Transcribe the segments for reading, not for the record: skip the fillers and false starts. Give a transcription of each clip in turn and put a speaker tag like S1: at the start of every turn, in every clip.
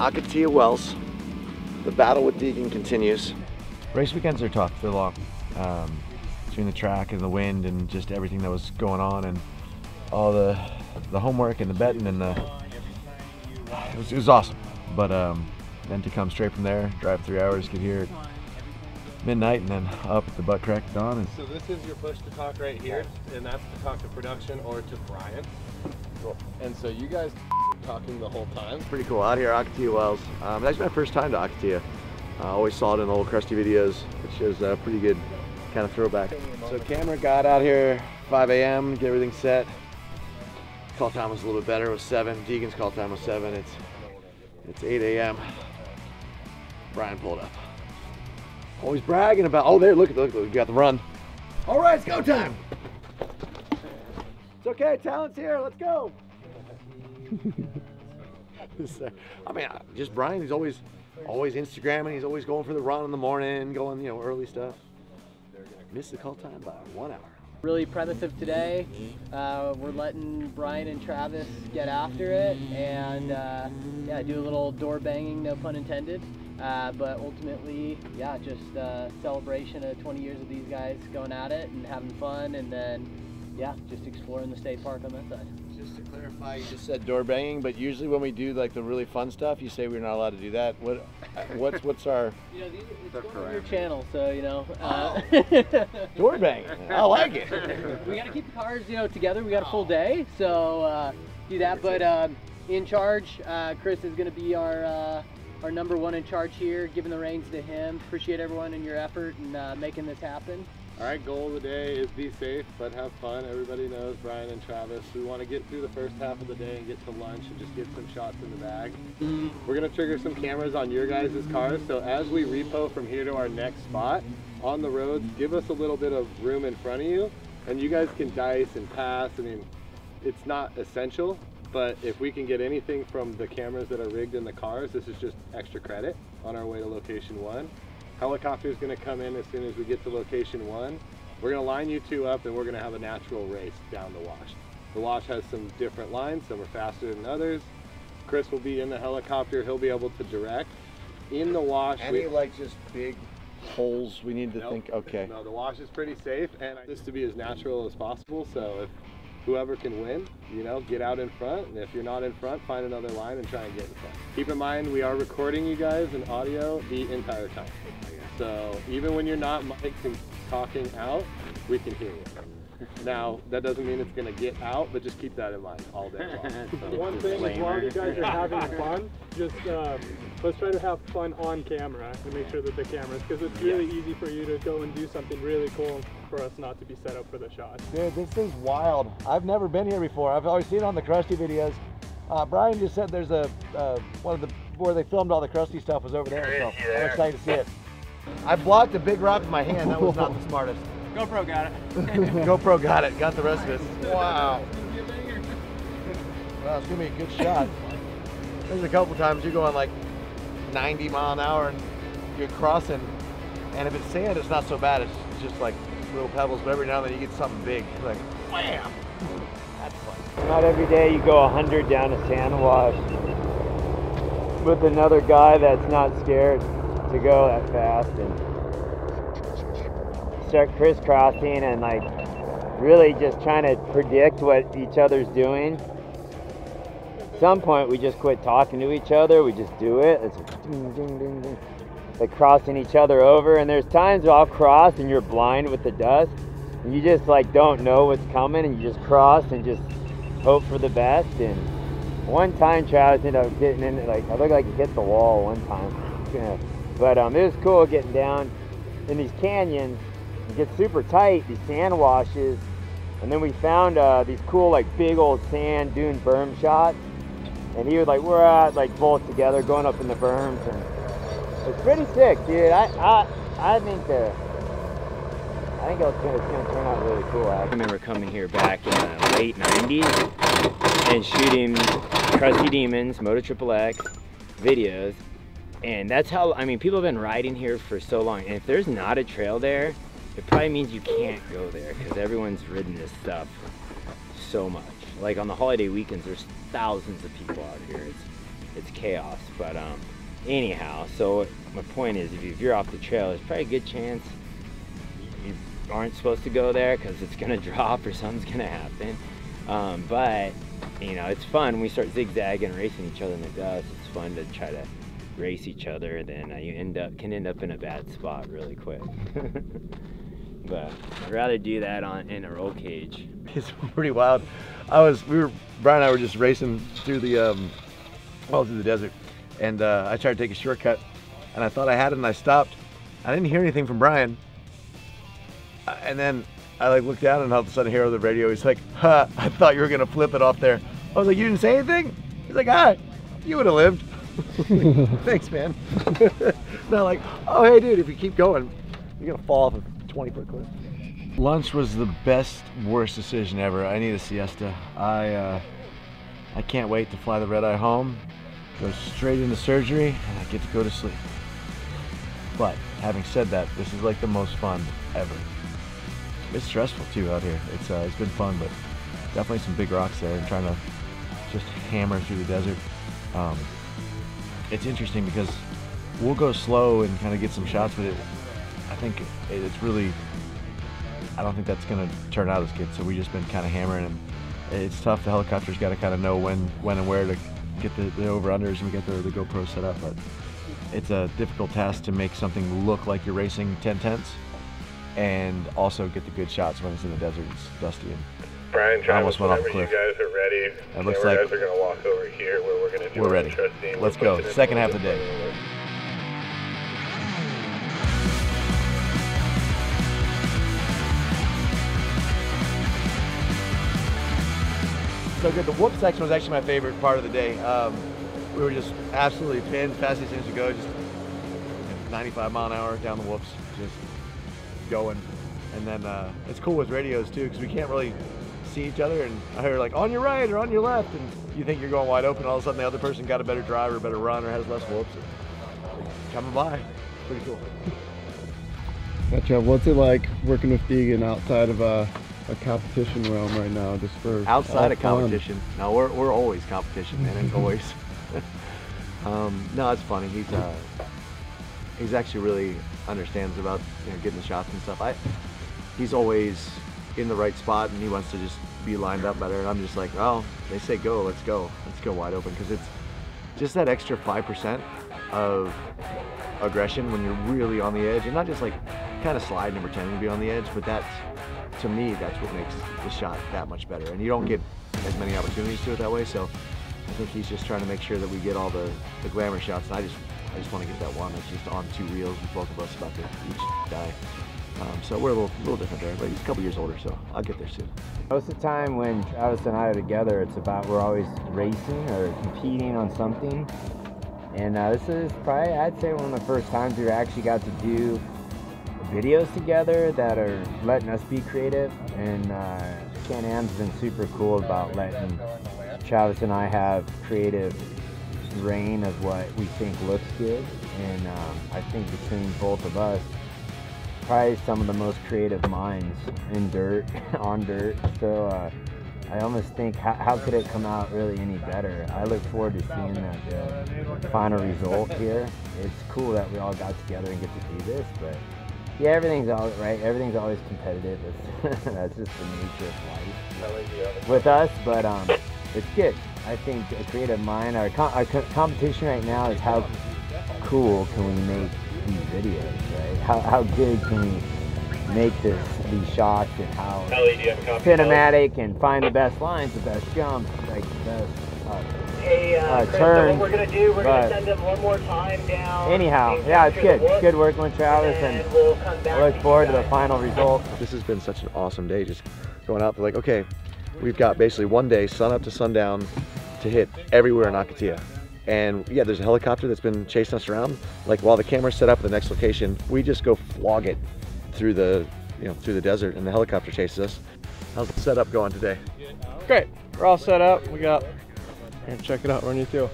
S1: Ocotillo Wells. The battle with Deegan continues.
S2: Race weekends are tough, they're long. Between the track and the wind and just everything that was going on and all the homework and the betting and it was awesome. But then to come straight from there, drive 3 hours, get here at midnight and then up at the butt crack of dawn.
S3: So this is your push to talk right here, and that's to talk to production or to Brian. Cool. And so you guys talking the whole time.
S1: Pretty cool out here at Ocotillo Wells. It's actually my first time to Ocotillo. I always saw it in the old Krusty videos, which is a pretty good kind of throwback. So camera got out here 5 a.m. get everything set. Call time was a little bit better, it was 7. Deegan's call time was 7. It's 8 a.m. Brian pulled up. Always bragging about, oh there, look, we got the run. All right, it's go time. It's okay, talent's here, let's go. I mean, just Brian, he's always Instagramming, he's always going for the run in the morning, going, early stuff. Missed the call time by 1 hour.
S4: Really primitive today. We're letting Brian and Travis get after it and yeah, do a little door banging, no pun intended. But ultimately, yeah, just celebration of 20 years of these guys going at it and having fun, and then yeah, just exploring the state park on that side.
S1: Just to clarify, you just said door banging, but usually when we do like the really fun stuff, you say we're not allowed to do that. What's our?
S4: It's going on your channel, so
S1: door banging. I like it.
S4: We got to keep the cars, together. We got a full day, so do that. But in charge, Chris is going to be our number one in charge here, giving the reins to him. Appreciate everyone and your effort and making this happen.
S3: All right, goal of the day is be safe, but have fun. Everybody knows Brian and Travis. We want to get through the first half of the day and get to lunch and just get some shots in the bag. We're going to trigger some cameras on your guys' cars, so as we repo from here to our next spot on the roads, give us a little bit of room in front of you, and you guys can dice and pass. I mean, it's not essential, but if we can get anything from the cameras that are rigged in the cars, this is just extra credit on our way to location 1. Helicopter is going to come in as soon as we get to location 1. We're going to line you 2 up and we're going to have a natural race down the wash. The wash has some different lines, some are faster than others. Chris will be in the helicopter, he'll be able to direct. In the wash,
S1: Any like just big holes we need to think, okay.
S3: No, the wash is pretty safe, and this to be as natural as possible, so if whoever can win, get out in front, and if you're not in front, find another line and try and get in front. Keep in mind, we are recording you guys in audio the entire time. So even when you're not mic'd and talking out, we can hear you. Now, that doesn't mean it's going to get out, but just keep that in mind all day long. So,
S5: one thing, as long as you guys are having fun, just let's try to have fun on camera and make sure that the cameras, because it's really easy for you to go and do something really cool for us not to be set up for the shot.
S2: Dude, this thing's wild. I've never been here before. I've always seen it on the Krusty videos. Brian just said there's where they filmed all the Krusty stuff was over there, so I'm excited to see it. I blocked a big rock with my hand. That was not the smartest.
S5: GoPro got it.
S1: GoPro got it. Got the rest of it. Wow. Well, it's gonna be a good shot. There's a couple times you're going like 90 mile an hour and you're crossing, and if it's sand, it's not so bad. It's just like little pebbles, but every now and then you get something big. Like, wham! That's fun.
S6: Not every day you go 100 down a sand wash with another guy that's not scared to go that fast and start crisscrossing and like really just trying to predict what each other's doing. At some point we just quit talking to each other, we just do it. It's like, ding, ding, ding, ding. Like crossing each other over, and there's times I'll cross and you're blind with the dust and you just like don't know what's coming and you just cross and just hope for the best. And one time Travis ended up getting in, like I looked like he hit the wall one time. Yeah. But it was cool getting down in these canyons. It gets super tight, these sand washes, and then we found these cool like big old sand dune berm shots. And he was like, we're at like both together going up in the berms, and it's pretty sick, dude. I think it's gonna turn out really cool. I remember coming here back in the late 90s and shooting Krusty Demons, Moto Triple X videos. And that's how, I mean, people have been riding here for so long. And if there's not a trail there, it probably means you can't go there because everyone's ridden this stuff so much. Like on the holiday weekends, there's thousands of people out here. it's chaos. But anyhow, so my point is, if you're off the trail, there's probably a good chance you aren't supposed to go there because it's gonna drop or something's gonna happen. But you know, it's fun when we start zigzagging and racing each other in the dust. It's fun to try to race each other, then you can end up in a bad spot really quick. But I'd rather do that in a roll cage.
S1: It's pretty wild. Brian and I were just racing through the through the desert, and I tried to take a shortcut, and I thought I had it, and I stopped. I didn't hear anything from Brian, and then I like looked down, and all of a sudden I hear on the radio, he's like, "Ha! I thought you were gonna flip it off there." I was like, "You didn't say anything?" He's like, "Ah, you would have lived." Thanks, man. Not like, "Oh, hey, dude, if you keep going, you're gonna fall off a 20-foot cliff."
S2: Lunch was the best, worst decision ever. I need a siesta. I can't wait to fly the red-eye home, go straight into surgery, and I get to go to sleep. But having said that, this is like the most fun ever. It's stressful too out here. It's been fun, but definitely some big rocks there, and trying to just hammer through the desert. It's interesting because we'll go slow and kind of get some shots, but I think it's really, I don't think that's going to turn out as good. So we've just been kind of hammering, and it's tough. The helicopter's got to kind of know when and where to get the over-unders, and we get the GoPro set up. But it's a difficult task to make something look like you're racing 10/10s and also get the good shots when it's in the desert. It's dusty. And
S3: Brian, Travis,
S2: went off the
S3: whenever you
S2: cliff.
S3: guys are ready,
S2: It looks like
S3: guys are going to walk over here where we're going to do
S2: we're ready.
S3: interesting.
S2: Let's go. Second half of the day.
S1: So good. The whoop section was actually my favorite part of the day. We were just absolutely pinned, fastest things to go, just 95 mile an hour down the whoops, just going. And then it's cool with radios too, because we can't really see each other, and I heard like on your right or on your left, and you think you're going wide open, all of a sudden the other person got a better drive or a better run or has less whoops. Coming by. Pretty cool.
S3: Trev, what's it like working with Deegan outside of a competition realm right now, just for
S1: outside of competition? No, we're always competition, man, and always. No, it's funny. He's actually really understands about getting the shots and stuff. He's always in the right spot, and he wants to just be lined up better. And I'm just like, oh, they say go, let's go wide open, because it's just that extra 5% of aggression when you're really on the edge, and not just like kind of sliding and pretending to be on the edge, but that's, to me, that's what makes the shot that much better. And you don't get as many opportunities to do it that way. So I think he's just trying to make sure that we get all the glamour shots, and I just want to get that one that's just on 2 reels with both of us about to each die. So we're a little different there, but he's a couple years older, so I'll get there soon.
S6: Most of the time when Travis and I are together, it's about we're always racing or competing on something. And this is probably, I'd say, one of the first times we actually got to do videos together that are letting us be creative. And Can-Am's been super cool about letting Travis and I have creative reign of what we think looks good. And I think between both of us, probably some of the most creative minds in dirt, on dirt. So I almost think, how could it come out really any better? I look forward to seeing that final result here. It's cool that we all got together and get to do this, but yeah, everything's all right. Everything's always competitive. That's just the nature of life with us, but it's good. I think a creative mind, our competition right now is how cool can we make these videos, right? How good can we make these shots, and how cinematic, and find the best lines, the best jumps, like the best
S7: Chris,
S6: turns.
S7: So what we're going to do, we're going to send them one more time down.
S6: Anyhow, yeah, it's good. It's good working with Travis, and
S7: we'll come back
S6: I look forward to the final result.
S1: This has been such an awesome day, just going out there like, okay, we've got basically one day, sun up to sundown, to hit everywhere in Ocotillo. And yeah, there's a helicopter that's been chasing us around. Like while the camera's set up at the next location, we just go flog it through the, through the desert, and the helicopter chases us. How's the setup going today?
S8: Great, we're all set up. We got, here, check it out, run you through.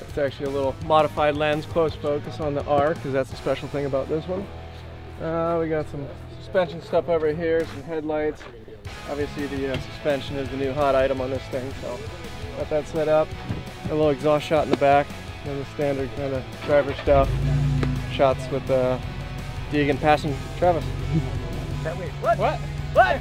S8: It's actually a little modified lens, close focus on the R, because that's the special thing about this one. We got some suspension stuff over here, some headlights. Obviously the suspension is the new hot item on this thing, so got that set up. A little exhaust shot in the back, and the standard kind of driver stuff. Shots with Deegan passing Travis.
S4: Wait, what?
S8: What?
S4: What?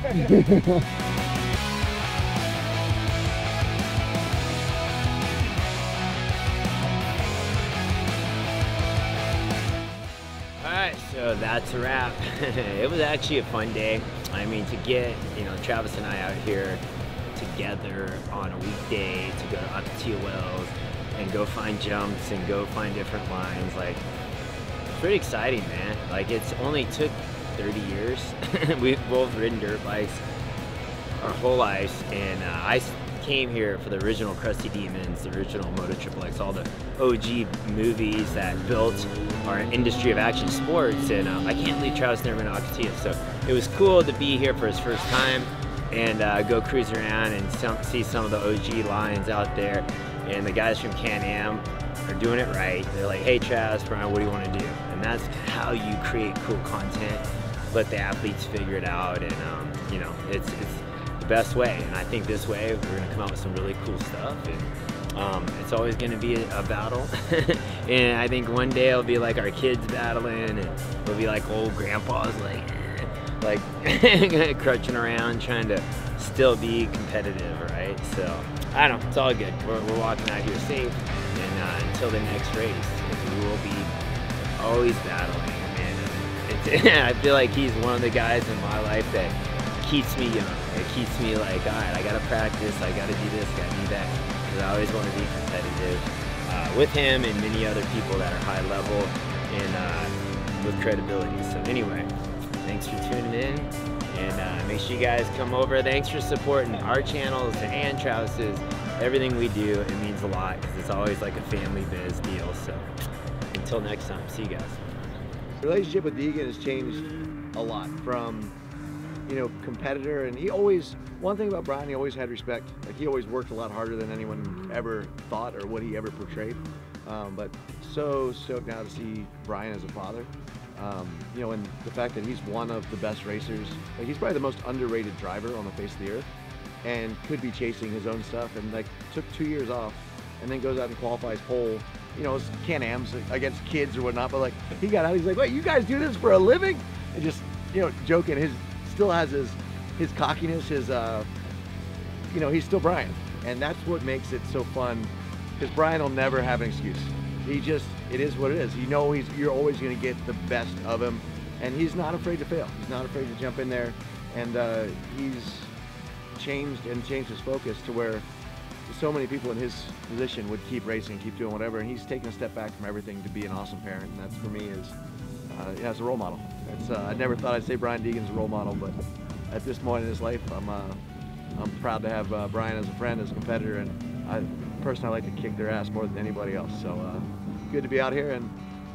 S6: Alright, so that's a wrap. It was actually a fun day. I mean, to get, you know, Travis and I out here together on a weekday to go to Ocotillo Wells and go find jumps and go find different lines, like, it's pretty exciting, man. Like, it's only took 30 years. We've both ridden dirt bikes our whole lives, and I came here for the original Krusty Demons, the original Moto Triple X, all the OG movies that built our industry of action sports, and I can't believe Travis never been to Ocotillo, so it was cool to be here for his first time and go cruise around and see some of the OG lines out there, and the guys from Can-Am are doing it right. They're like, hey Travis, Brian, what do you want to do? And that's how you create cool content, let the athletes figure it out, and you know, it's best way. And I think this way we're going to come out with some really cool stuff, and it's always going to be a battle. And I think one day it'll be like our kids battling, and it'll be like old grandpas like crutching around trying to still be competitive, right? So I don't know, it's all good. We're walking out here safe, and until the next race we will be always battling. And I feel like he's one of the guys in my life that keeps me young. It keeps me like, all right, I gotta practice, I gotta do this, gotta do that, because I always want to be competitive with him and many other people that are high level and with credibility. So anyway, thanks for tuning in, and make sure you guys come over. Thanks for supporting our channels and Travis's. Everything we do, it means a lot, because it's always like a family biz deal. So until next time, see you guys.
S1: The relationship with Deegan has changed a lot from, you know, competitor, and he always, one thing about Brian, he always had respect. Like, he always worked a lot harder than anyone ever thought or what he ever portrayed. But so stoked now to see Brian as a father. You know, and the fact that he's one of the best racers. Like, he's probably the most underrated driver on the face of the earth, and could be chasing his own stuff, and like took 2 years off and then goes out and qualifies pole. You know, it's Can-Ams against kids or whatnot, but like, he got out, he's like, wait, you guys do this for a living? And just, you know, joking, still has his cockiness, his you know, he's still Brian, and that's what makes it so fun, because Brian will never have an excuse. It is what it is. You know, you're always going to get the best of him, and he's not afraid to fail. He's not afraid to jump in there, and he's changed his focus to where so many people in his position would keep racing, keep doing whatever, and he's taken a step back from everything to be an awesome parent, and that's, for me, is yeah, it's a role model. It's, I never thought I'd say Brian Deegan's a role model, but at this point in his life, I'm proud to have Brian as a friend, as a competitor, and personally, I like to kick their ass more than anybody else. So good to be out here, and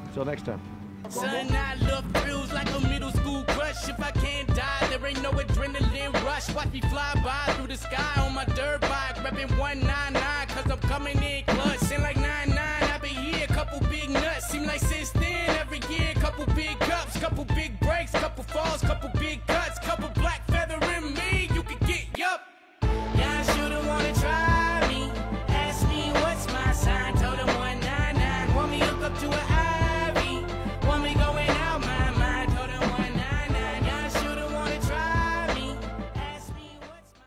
S1: until next time.
S9: Son, I love thrills like a middle school crush. If I can't die, there ain't no adrenaline rush. Watch me fly by through the sky on my dirt bike, reppin' 199, cause I'm coming in clutch. Seem like 99, I've been here, couple big nuts. Seem like since then, every year, couple big cups, couple big breaks, couple falls, couple big cuts, couple black feather in me, you can get, yup. Yeah, I should've wanna try me. Ask me what's my sign, told him 199. Want me hook up to an Ivy, want me going out my mind, told him 199. Yeah, I should've wanna try me. Ask me what's my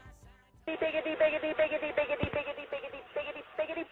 S9: sign.
S7: Biggity, biggity, biggity, biggity, biggity, biggity, biggity, biggity.